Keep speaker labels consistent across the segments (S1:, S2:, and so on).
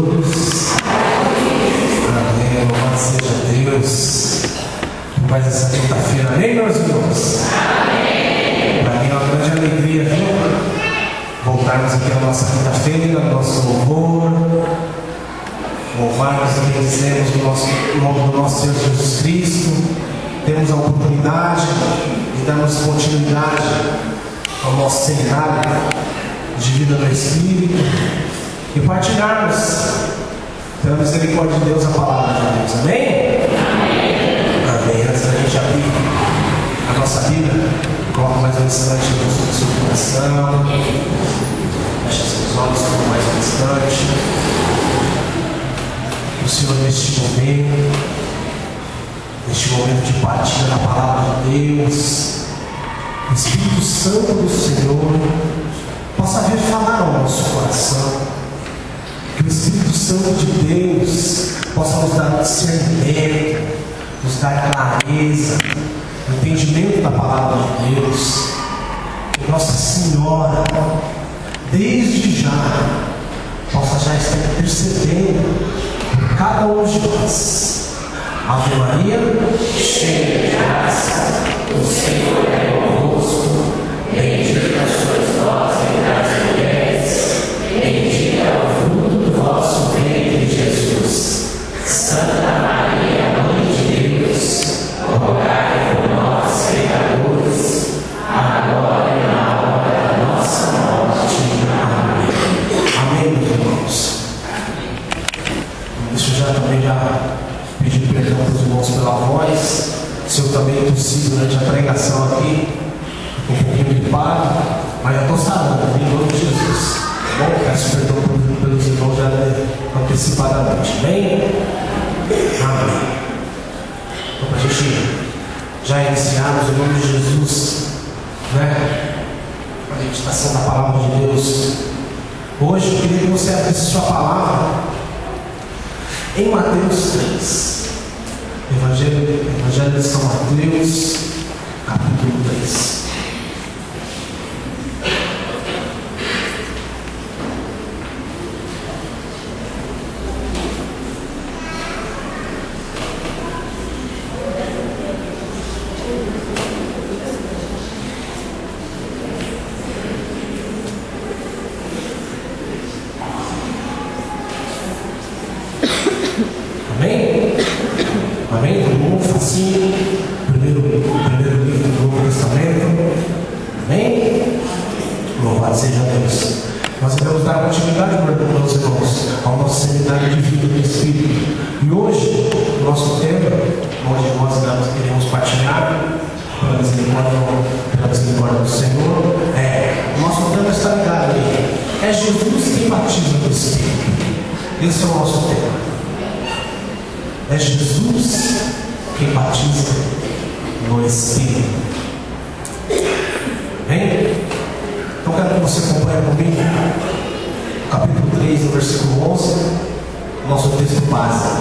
S1: todos. Amém. Louvado seja Deus. Mais essa quinta-feira. Amém, meus irmãos? Amém. Para mim é uma grande alegria, viu? Voltarmos aqui na nossa quinta-feira, no nosso louvor. Louvarmos e bendizemos o nome do nosso Senhor Jesus Cristo. Temos a oportunidade de darmos continuidade ao nosso seminário de vida no Espírito e partilharmos pela misericórdia de Deus a palavra de Deus. Amém? Amém. Antes da gente abrir a nossa Bíblia, coloca mais um instante no seu coração, fecha seus olhos por mais um instante. O Senhor neste momento de partilha da palavra de Deus, o Espírito Santo do Senhor possa vir falar ao nosso coração, que o Espírito Santo de Deus possa nos dar discernimento, nos dar clareza, entendimento da palavra de Deus, que Nossa Senhora, desde já, possa já estar intercedendo por cada um de nós. Ave Maria, cheia de graça, o Senhor é convosco, bendita sois vós entre as mulheres, bendito é o fruto do vosso ventre, Jesus. Santa Maria, Mãe de Deus, rogai por nós, pecadores, agora e na hora da nossa morte. Amém. Amém, meus irmãos. Deixa eu também pedir perdão para os irmãos pela voz. Se eu também tossi durante a pregação aqui, um pouquinho gripado, mas eu estou sarando, em nome de Jesus. Tá bom? Peço perdão pelos irmãos já antecipadamente. Amém? Amém. Então, para a gente já iniciarmos em nome de Jesus, né? A meditação da palavra de Deus. Hoje eu queria que você abrisse sua palavra em Mateus 3. Evangelho de São Mateus, capítulo 3. Amém? Todo mundo facinho. Primeiro livro do Novo Testamento. Amém? Louvado seja Deus. Nós devemos dar continuidade, meus irmãos, ao nosso seminário de vida do Espírito. E hoje, o nosso tema, onde nós queremos partilhar, pela misericórdia do Senhor, o nosso tema está ligado aí. É Jesus quem batiza no Espírito. Esse é o nosso tema. É Jesus quem batiza no Espírito. Bem? Então quero que você acompanhe comigo o capítulo 3, no versículo 11, nosso texto base,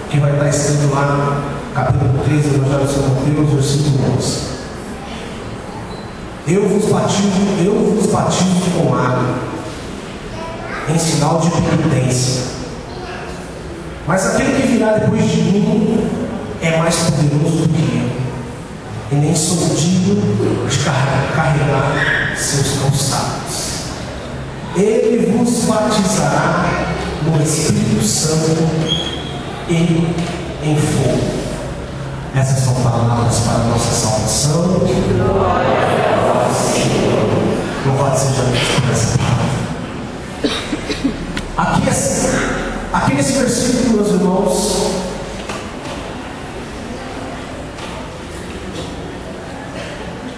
S1: que vai estar escrito lá no capítulo 3 do Evangelho de São Mateus, versículo 11. Eu vos batizo com água, em sinal de penitência. Mas aquele que virá depois de mim é mais poderoso do que eu, e nem sou digno de carregar seus calçados. Ele vos batizará no Espírito Santo e em fogo. Essas são palavras para a nossa salvação. Glória a vós, Senhor. Louvado seja Deus por essa palavra. Aqui nesse versículo, meus irmãos,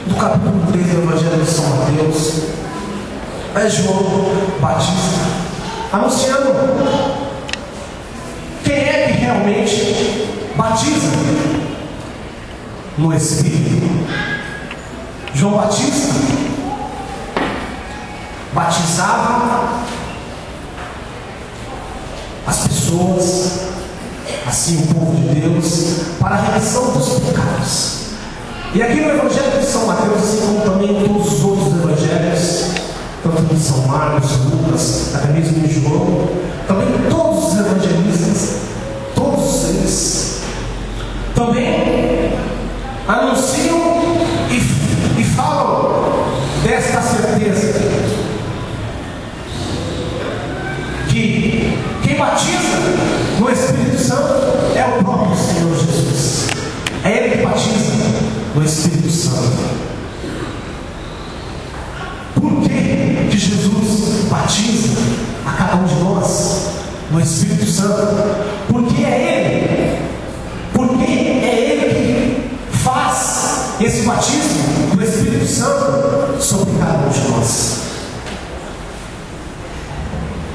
S1: do capítulo 3 do Evangelho de São Mateus, é João Batista anunciando quem é que realmente batiza no Espírito. João Batista batizava as pessoas, assim o povo de Deus, para a remissão dos pecados. E aqui no Evangelho de São Mateus, assim como também em todos os outros evangelhos, tanto em São Marcos, Lucas, até mesmo em João, também todos os evangelistas, todos eles, também anunciam e falam desta certeza, que quem batiza no Espírito Santo é o próprio Senhor Jesus. É Ele que batiza no Espírito Santo. Por que Jesus batiza a cada um de nós no Espírito Santo? Porque é Ele. Porque é Ele que faz esse batismo do Espírito Santo sobre cada um de nós.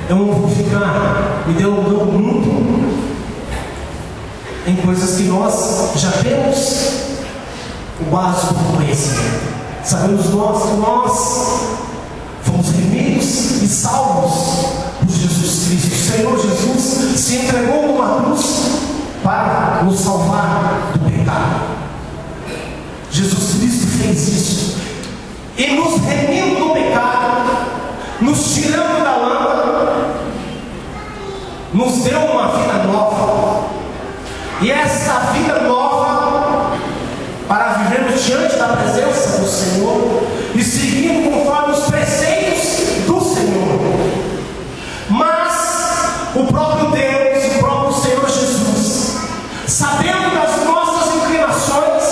S1: Eu não vou ficar me delongando muito em coisas que nós já temos o básico do conhecimento. Sabemos nós que nós fomos remidos e salvos por Jesus Cristo. O Senhor Jesus se entregou numa cruz para nos salvar do pecado. Jesus Cristo fez isso e nos remindo do pecado, nos tirando da lama, nos deu uma vida nova. E essa vida nova, para vivermos diante da presença do Senhor e seguindo conforme os preceitos do Senhor. Mas o próprio Deus, o próprio Senhor Jesus, sabendo das nossas inclinações,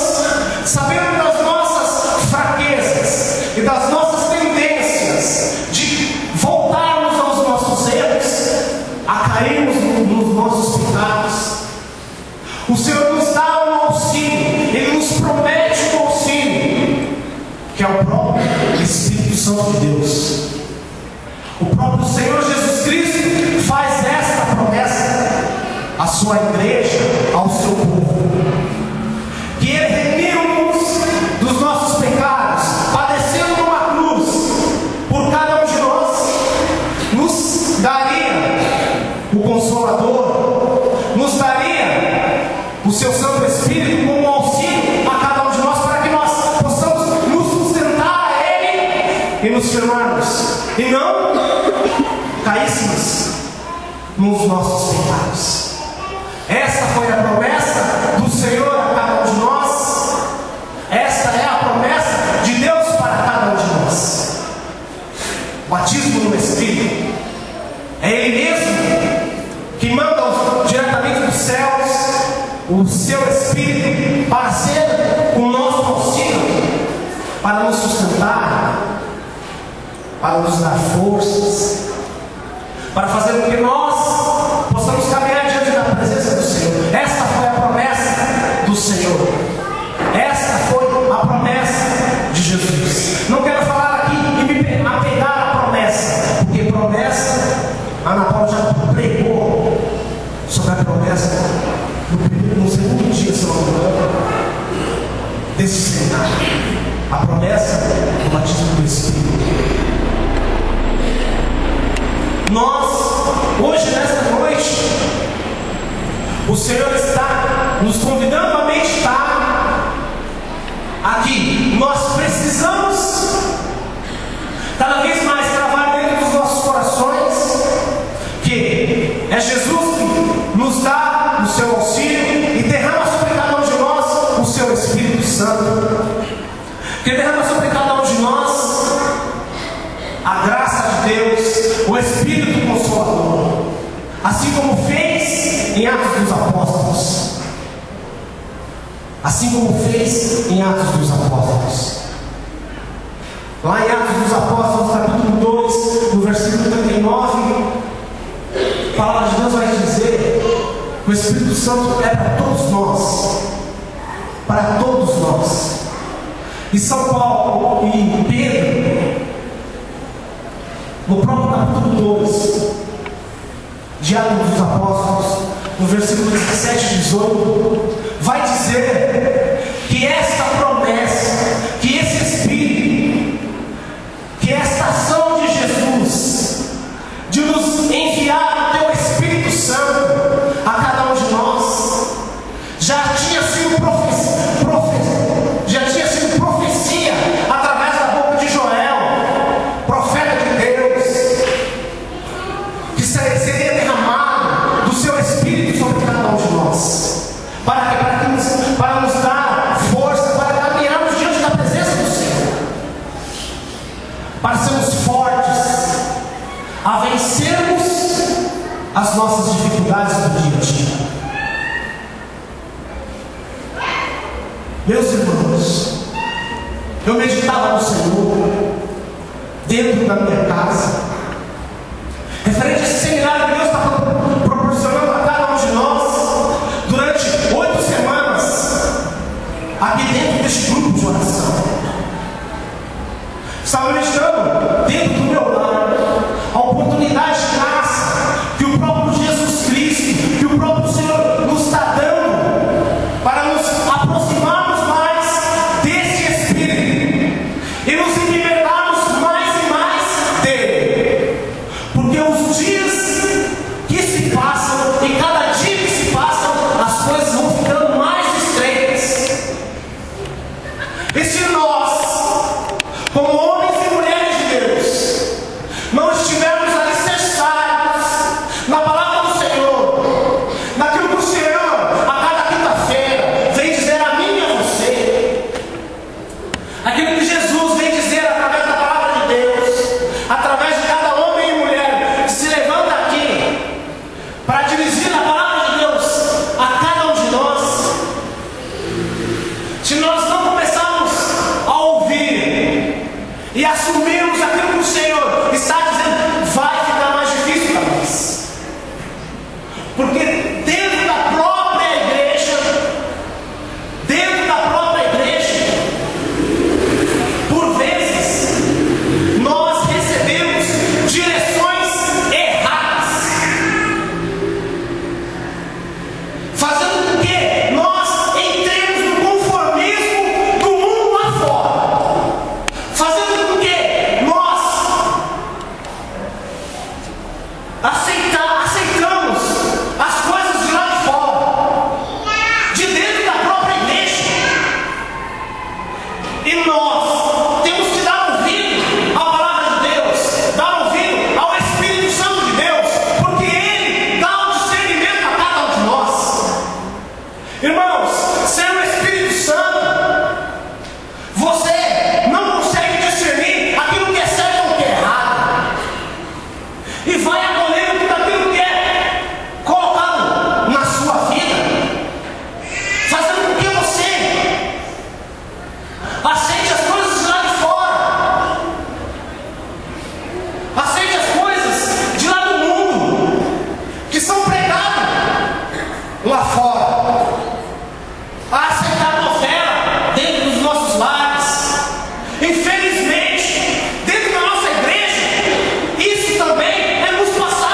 S1: sabendo das nossas fraquezas e das nossas tendências de voltarmos aos nossos erros, a cairmos nos nossos pecados, o Senhor nos dá um auxílio. Ele nos promete um auxílio, que é o próprio Espírito Santo de Deus. O próprio Senhor Jesus Cristo faz esta promessa à sua igreja, ao seu povo, que Ele remiu-nos dos nossos pecados, padecendo numa cruz por cada um de nós, nos daria o Consolador, nos daria o seu Santo Espírito como auxílio a cada um de nós, para que nós possamos nos sustentar a Ele e nos firmarmos, e não caíssemos nos nossos pecados. Esta foi a promessa do Senhor a cada um de nós. Esta é a promessa de Deus para cada um de nós. O batismo no Espírito é Ele mesmo que manda diretamente dos céus o seu Espírito para ser o nosso auxílio, para nos sustentar, para nos dar forças, para fazer com que nós possamos caminhar diante da presença do Senhor. Esta foi a promessa do Senhor. Esta foi a promessa de Jesus. Não quero falar aqui e me apegar à promessa, porque promessa, Ana Paula já pregou sobre a promessa no segundo dia, se não me engano, desse seminário. A promessa do batismo do Espírito. Nós, hoje, nesta noite, o Senhor está nos convidando a meditar aqui. Nós precisamos cada vez mais travar dentro dos nossos corações que é Jesus que nos dá o seu auxílio e derrama sobre cada um de nós o seu Espírito Santo, que derrama sobre cada um de nós a graça de Deus, o Espírito Consolador, assim como fez em Atos dos Apóstolos. Assim como fez em Atos dos Apóstolos. Lá em Atos dos Apóstolos, capítulo 2, no versículo 39, a palavra de Deus vai dizer que o Espírito Santo é para todos nós. Para todos nós. E São Paulo e Pedro, no próprio capítulo 2 de Atos dos Apóstolos, no versículo 17 e 18, vai dizer que esta promessa, que esse Espírito, que esta ação de Jesus, de nos enviar o teu Espírito Santo a cada um de nós, já tinha sido profecia através da boca de Joel, profeta de a vencermos as nossas dificuldades do dia a dia. Meus irmãos, eu meditava no Senhor dentro da minha casa, referente a esse seminário que Deus está proporcionando a cada um de nós durante 8 semanas aqui dentro deste grupo de oração. Estava meditando dentro do meu lar a oportunidade de graça que o próprio Jesus Cristo, que o próprio Senhor nos está dando para nos aproximarmos mais desse Espírito e nos libertarmos mais e mais dele. Porque os dias que se passam, e cada dia que se passam, as coisas vão ficando mais estreitas. E se nós, como homens e mulheres de Deus, não estivermos alicerçados na palavra do Senhor, naquilo que o Senhor a cada quinta-feira vem dizer a mim e a você, aquilo que Jesus vem dizer através da palavra de Deus, através de cada homem e mulher que se levanta aqui para dirigir a palavra de Deus a cada um de nós, se nós não começarmos a ouvir e assumirmos aquilo que o Senhor está dizendo, vai ficar mais difícil para nós. Porque dentro da própria igreja, por vezes, nós recebemos direções erradas, fazendo com que nós entremos no conformismo do mundo lá fora, fazendo com que nós aceitamos as coisas de lá de fora, de dentro da própria igreja. E nós temos que dar ouvido à palavra de Deus, dar ouvido ao Espírito Santo de Deus, porque Ele dá o discernimento a cada um de nós. Irmãos, sem o Espírito Santo, você não consegue discernir aquilo que é certo ou que é errado, e vai acolhendo tudo aquilo que é colocado na sua vida, fazendo com que você aceite as coisas de lá de fora, aceite as coisas de lá do mundo que são pregadas lá fora, a aceitar novela dentro dos nossos lares. Infelizmente, dentro da nossa igreja, isso também é nos passado.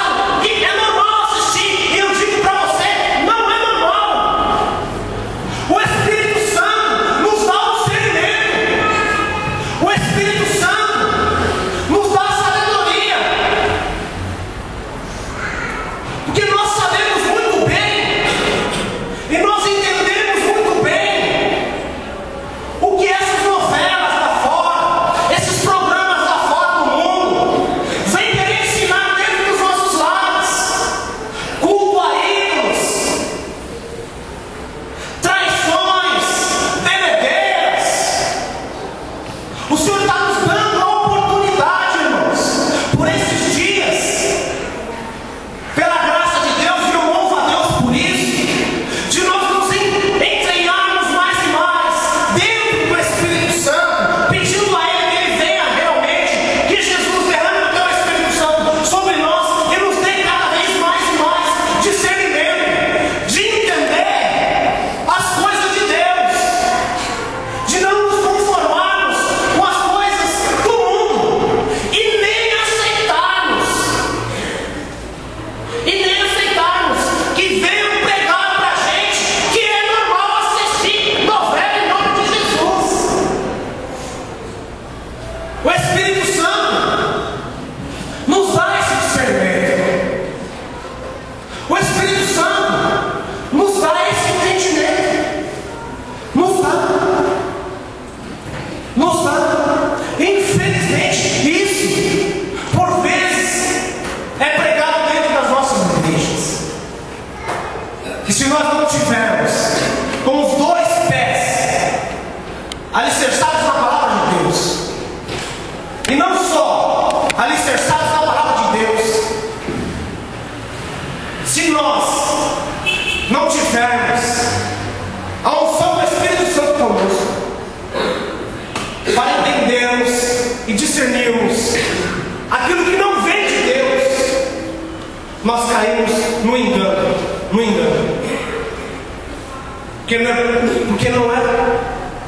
S1: nós caímos no engano.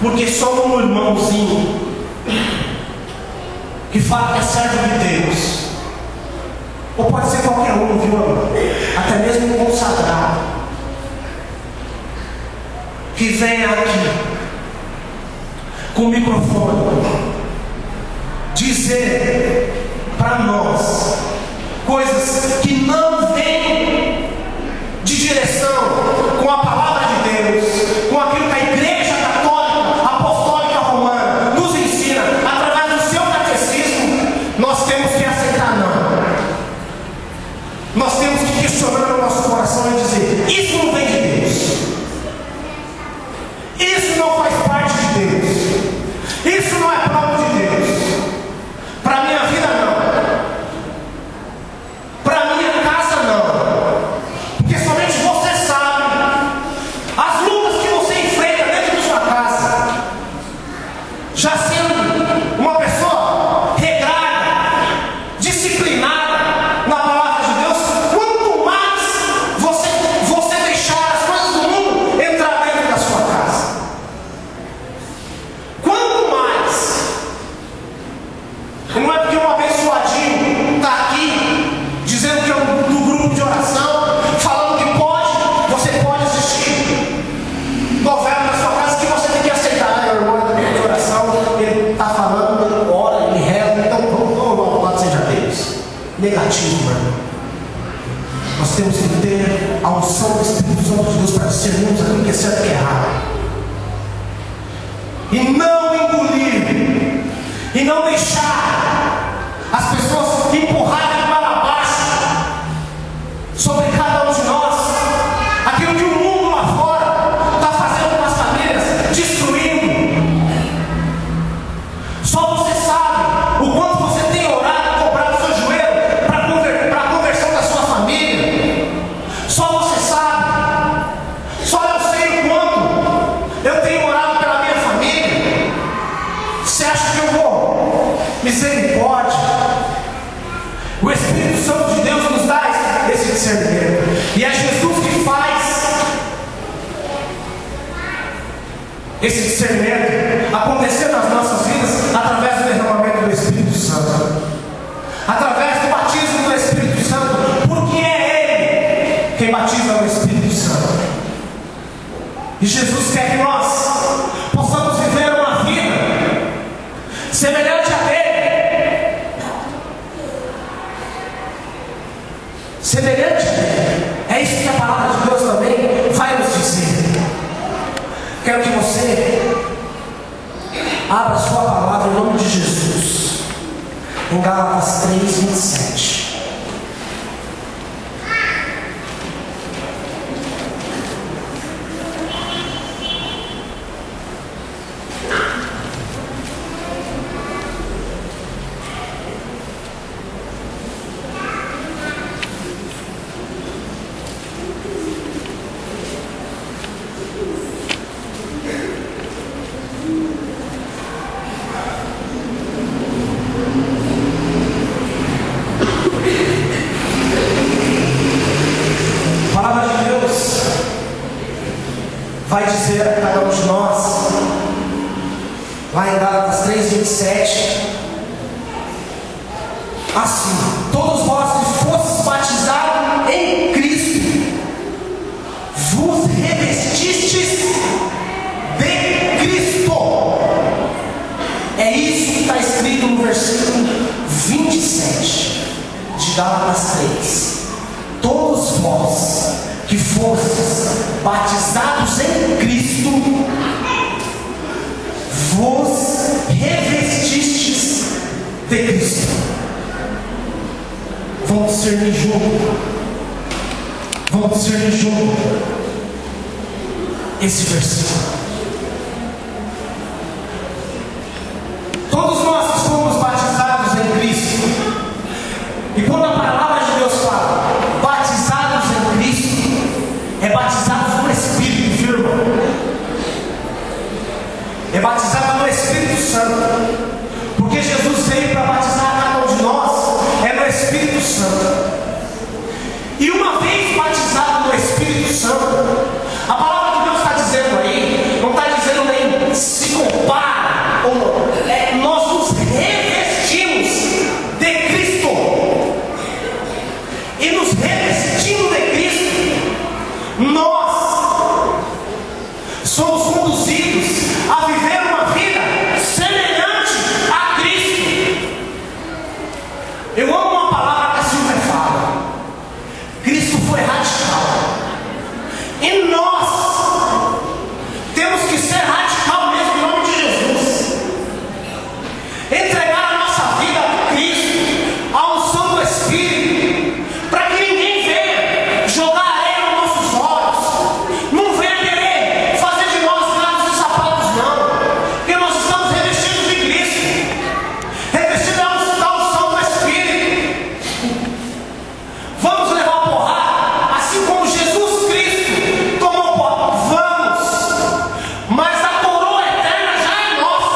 S1: Porque só um irmãozinho que fala que é servo de Deus, ou pode ser qualquer um, viu, irmão? Até mesmo um consagrado, que vem aqui com o microfone dizer para nós coisas que não vêm de direção com a palavra de Deus, com aquilo que a Igreja Católica Apostólica Romana nos ensina através do seu catecismo, nós temos que aceitar não. Nós temos que questionar no nosso coração e dizer: isso não vem de Deus, isso não faz parte de Deus, isso não é próprio de Deus. Para a minha vida não, para a minha casa não, porque somente você sabe as lutas que você enfrenta dentro de sua casa, já sendo uma pessoa regrada, disciplinada na palavra de Deus. Quanto mais você deixar as coisas do mundo entrar dentro da sua casa, quanto mais. Não é porque um abençoadinho está aqui dizendo que é do grupo de oração, falando que você pode assistir novela na sua casa, que você tem que aceitar. O irmão é do grupo de oração, ele está falando, ele ora, ele reza, então louvado seja Deus. Negativo, meu irmão. Nós temos que ter a unção do Espírito Santo de Deus para discernirmos aquilo que é certo e que é errado, e não engolir, e não deixar as pessoas empurrarem para baixo sobre cada um de nós aquilo que o mundo lá fora está fazendo com as famílias, destruindo. Só você sabe o quanto você tem orado, dobrado o seu joelho para a conversão da sua família. Só você sabe. Só eu sei o quanto eu tenho orado pela minha família. Você acha que eu vou? Misericórdia. O Espírito Santo de Deus nos dá esse discernimento, e é Jesus que faz esse discernimento acontecer nas nossas vidas através do derramamento do Espírito Santo, através do batismo do Espírito Santo, porque é Ele quem batiza o Espírito Santo. E Jesus quer que nós possamos viver uma vida semelhante a dele, semelhante a dele. É isso que a palavra de Deus também vai nos dizer. Quero que você abra a sua palavra em nome de Jesus, em Gálatas 3:27. Vai dizer a cada um de nós, lá em Gálatas 3:27, assim: todos vós que fostes batizados em Cristo, vos revestistes de Cristo. É isso que está escrito no versículo 27 de Gálatas 3. Todos vós que fostes batizados em Cristo, vos revestistes de Cristo. Vamos discernir junto. Vamos discernir junto esse versículo. Todos nós que fomos batizados em Cristo, e quando a palavra de Deus fala batizados em Cristo, é batizados no Espírito, viu, irmão? É batizado no Espírito Santo, porque Jesus veio para batizar cada um de nós, é no Espírito Santo. e nos revestindo de Cristo, nós somos conduzidos a viver uma vida semelhante a Cristo. Eu amo uma palavra que a Silvia fala: Cristo foi radical, e nós temos que ser radical mesmo, em nome de Jesus. Entregar a nossa vida a Cristo, a unção do Espírito, para que ninguém venha jogar areia nos nossos olhos, não venha querer fazer de nós gatos e sapatos, não, porque nós estamos revestidos de Cristo, revestidos da unção do Espírito. Vamos levar porrada, assim como Jesus Cristo tomou porrada. Vamos, mas a coroa eterna já é nossa,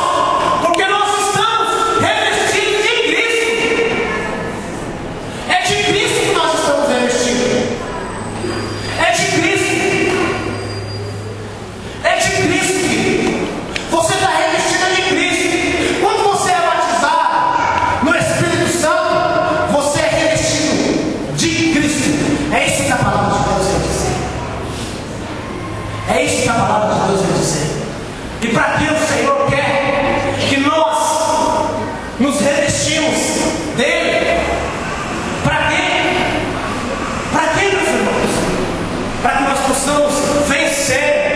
S1: porque nós estamos revestidos de Cristo. É de Cristo que nós estamos revestidos. É de Cristo. É de Cristo, querido. Você está revestido de Cristo. Quando você é batizado no Espírito Santo, você é revestido de Cristo. É isso que a palavra de Deus quer dizer. É isso que a palavra de Deus quer dizer. E para que o Senhor quer que nós nos revestimos dele? Para quê? Para quê, meus irmãos? Para que nós possamos vencermos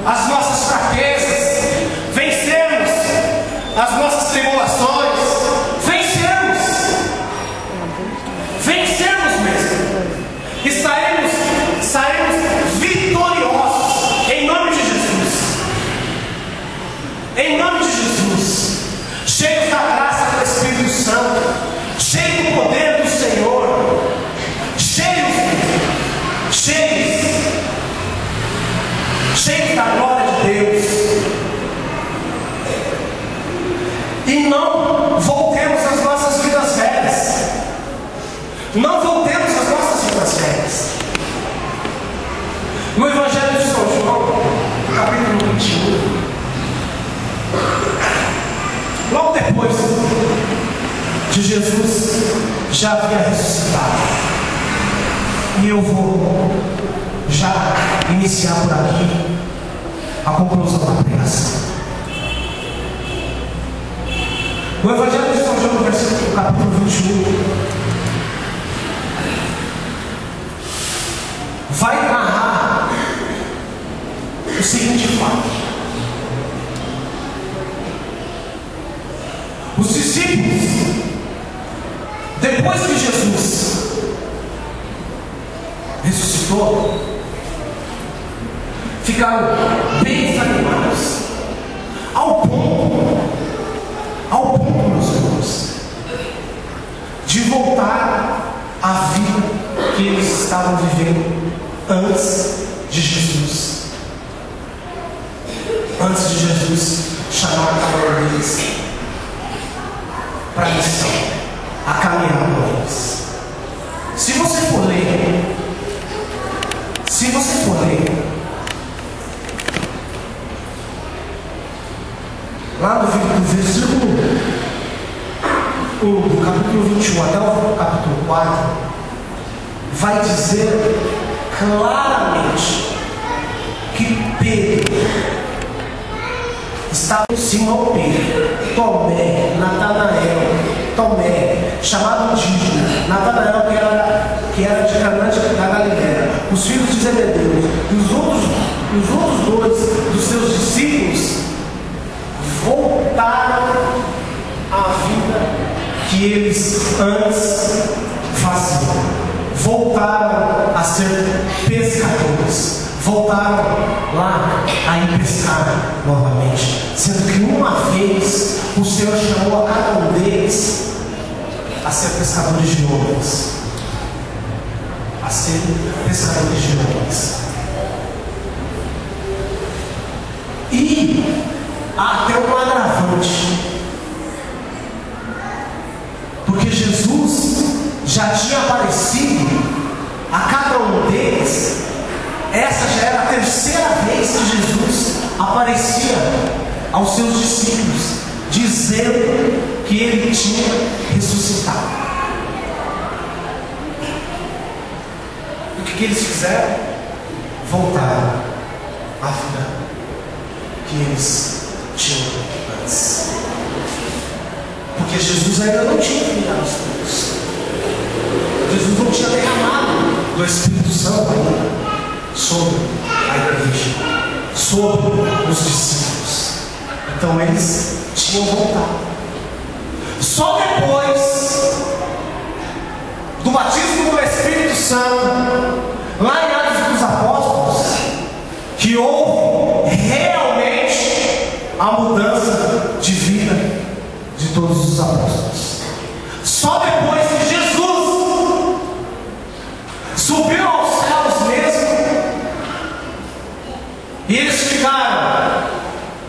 S1: as nossas fraquezas, vencermos as nossas tribulações, vencermos mesmo. Sairemos vitoriosos em nome de Jesus. Em nome de Jesus, cheios da graça do Espírito Santo, cheios do poder do Senhor, cheios da glória de Deus. E não voltemos às nossas vidas velhas. Não voltemos às nossas vidas velhas. No Evangelho de São João, capítulo 21, logo depois de Jesus já havia ressuscitado, e eu vou já iniciar por aqui a conclusão da pregação. O Evangelho de São João, no versículo capítulo 21, vai narrar o seguinte fato: os discípulos, depois que Jesus ressuscitou, ficaram bem desanimados, ao ponto, meus irmãos, de voltar à vida que eles estavam vivendo antes de Jesus. Antes de Jesus chamar cada um deles para a missão, a caminhar com eles. Se você for ler, lá no versículo 1 do capítulo 21 até o capítulo 4, vai dizer claramente que Pedro estava com Simão Pedro, Tomé, Natanael, chamado Dídimo, Natanael que era de Canaã da Galileia, os filhos de Zebedeu, e os outros dois dos seus discípulos voltaram à vida que eles antes faziam. Voltaram a ser pescadores, voltaram lá a ir pescar novamente, sendo que uma vez o Senhor chamou a cada um deles a ser pescadores de homens, e há até um agravante, porque Jesus já tinha aparecido a cada um deles. Essa já era a terceira vez que Jesus aparecia aos seus discípulos, dizendo que ele tinha ressuscitado. que eles fizeram? Voltaram à vida que eles tinham antes. Porque Jesus ainda não tinha enviado os Espíritos. Jesus não tinha derramado do Espírito Santo ainda sobre a igreja, sobre os discípulos. Então eles tinham voltado. Só depois do batismo do Espírito Santo, lá em Atos dos Apóstolos, que houve realmente a mudança de vida de todos os apóstolos. Só depois que Jesus subiu aos céus mesmo, e eles ficaram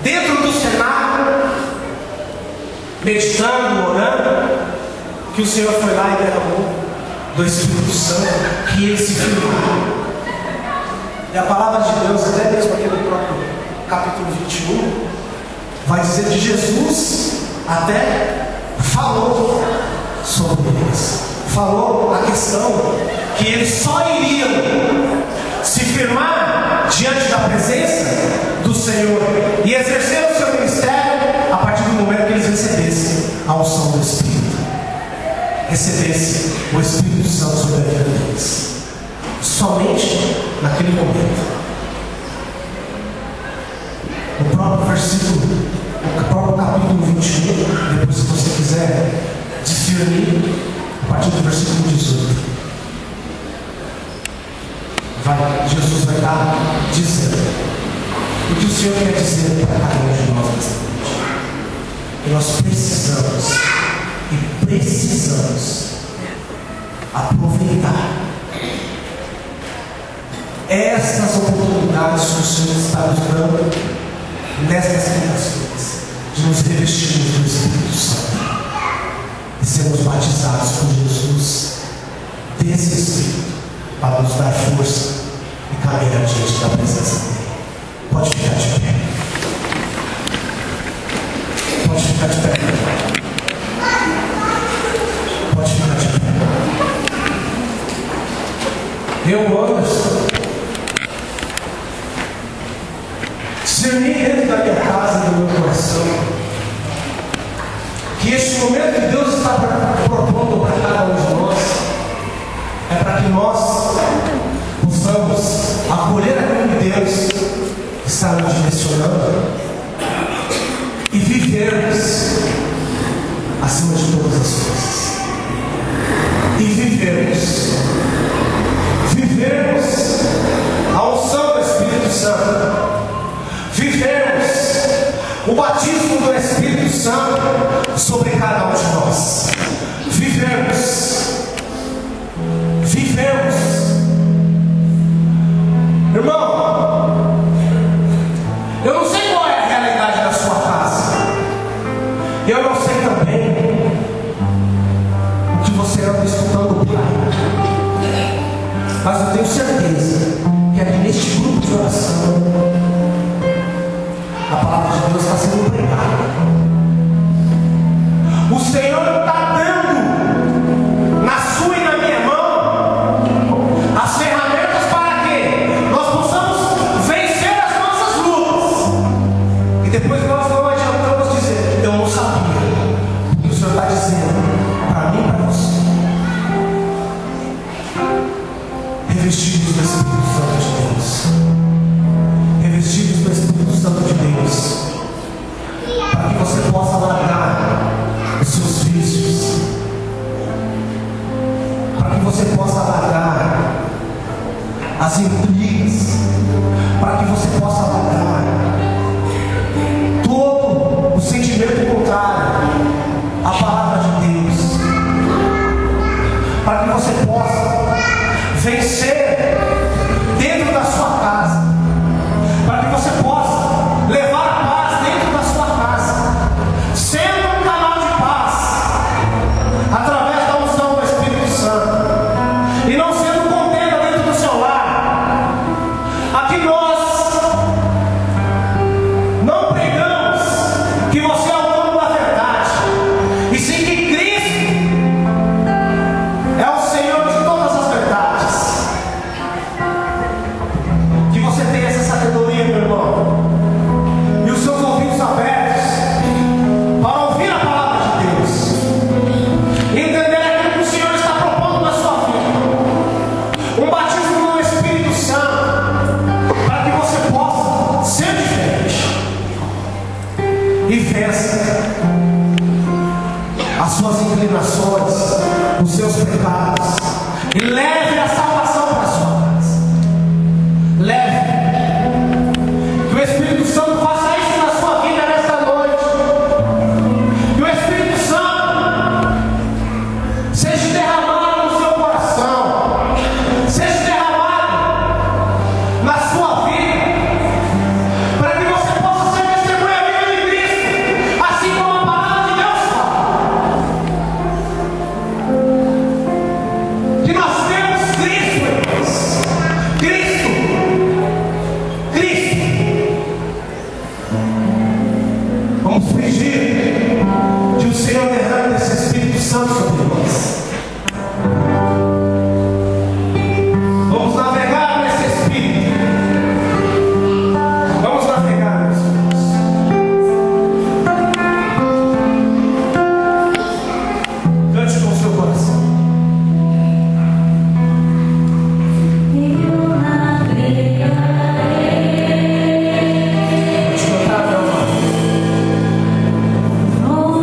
S1: dentro do cenáculo, meditando, orando, que o Senhor foi lá e derramou do Espírito Santo, que eles se firmaram. E a palavra de Deus, até mesmo aqui no próprio capítulo 21, vai dizer que Jesus até falou sobre eles. Falou a questão que eles só iriam se firmar diante da presença do Senhor e exercer o seu ministério a partir do momento que eles recebessem a unção do Espírito, recebessem o Espírito Santo sobre a vida deles. Somente naquele momento. O próprio versículo, o próprio capítulo 21, depois se você quiser discernir, a partir do versículo 18, Jesus vai estar dizendo o que o Senhor quer dizer para cada um de nós nesta noite. Que nós precisamos aproveitar estas oportunidades que o Senhor está nos dando nestas quintas-feiras, de nos revestirmos do Espírito Santo e sermos batizados por Jesus desse Espírito, para nos dar força e caminhar diante da presença dele. Pode ficar de pé. Pode ficar de pé. Pode ficar de pé. Eu, Anderson, discerni dentro da minha casa e do meu coração que este momento que Deus está propondo para cada um de nós é para que nós possamos acolher aquilo que Deus está nos direcionando e vivermos acima de todas as coisas. E vivermos a unção do Espírito Santo. Vivermos o batismo do Espírito Santo sobre cada um de nós. Vivemos. Irmão, eu não sei qual é a realidade da sua casa. Eu não sei também o que você anda escutando por aí. Mas eu tenho certeza que aqui neste grupo de oração a palavra de Deus está sendo pregada. O Senhor está dando na sua e na minha mão as ferramentas para que nós possamos vencer as nossas lutas. E depois nós não adiantamos dizer: eu não sabia. Porque o Senhor está dizendo para mim e para você: revestidos do Espírito Santo de Deus. Revestidos do Espírito Santo de Deus, para que você possa largar os seus vícios, para que você possa largar as intrigas, para que você possa largar todo o sentimento contrário à palavra de Deus, para que você possa vencer dentro da sua casa, para que você possa levar a paz dentro da sua casa, sendo um canal de paz através da unção do Espírito Santo, e não sendo contenda dentro do seu lar, transgressões, os seus pecados, e leve a salvação para a sua casa. Leve. Que o Espírito Santo faça isso na sua vida nesta noite. Que o Espírito Santo seja derramado no seu coração, seja derramado na sua vida, para que você possa ser testemunha viva de Cristo, assim como a palavra de Deus fala. Que nós temos Cristo, irmãos. Cristo. Vamos pedir que o Senhor derrame esse Espírito Santo sobre nós. Vamos navegar nesse Espírito. Vamos navegar, meus irmãos. Cante com o seu coração. Pode cantar, meu amado.
S2: Oh,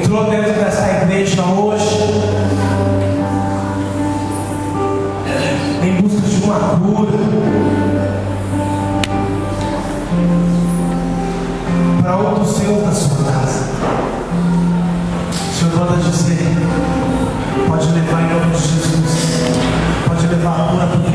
S1: entrou dentro dessa igreja hoje em busca de uma cura, para um dos seus da sua casa, o Senhor manda dizer: pode levar em nome de Jesus, pode levar a cura.